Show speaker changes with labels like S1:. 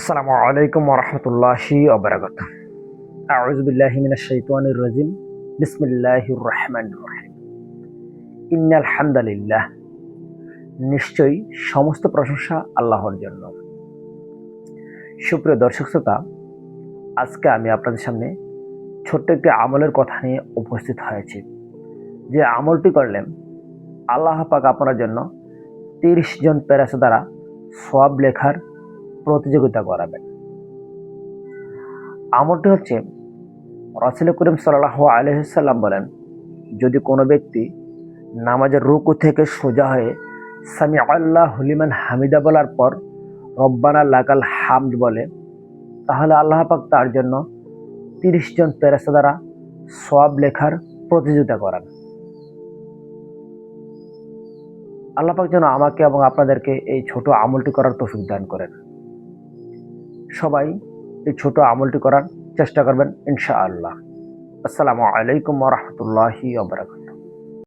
S1: আসসালামু আলাইকুম ওয়া রাহমাতুল্লাহি ওয়া বারাকাতুহু। আউযু বিল্লাহি মিনাশ শাইতানির রাজিম। বিসমিল্লাহির রাহমানির রাহিম। ইন্নাল হামদালিল্লাহ। নিশ্চয়ই সমস্ত প্রশংসা আল্লাহর জন্য। সুপ্রিয় দর্শক শ্রোতা, আজকে আমি আপনাদের সামনে ছোট্ট একটি আমলের কথা নিয়ে উপস্থিত হয়েছি। যে আমলটি করলে আল্লাহ পাক আপনার জন্য ৩০ জন পেরেশা দ্বারা সওয়াব লেখার প্রতিযোগিতা করাবেন। আমলটি হচ্ছে, রাসূল করিম সাল্লাল্লাহু আলাইহি সাল্লাম বলেন, যদি কোনো ব্যক্তি নামাজের রুকু থেকে সোজা হয়ে সামি আল্লাহু লিমান হামিদা বলার পর রব্বানা লাকাল হামদ বলে, তাহলে আল্লাহ পাক তার জন্য ৩০ জন ফেরেশতা দ্বারা সওয়াব লেখার প্রতিযোগিতা করান। আল্লাহ পাক যেন আমাকে এবং আপনাদেরকে এই ছোট আমলটি করার তৌফিক দান করেন। সবাই এই ছোট আমলটি করার চেষ্টা করবেন ইনশাআল্লাহ। আসসালামু আলাইকুম ওয়া রাহমাতুল্লাহি ওয়া বারাকাতুহু।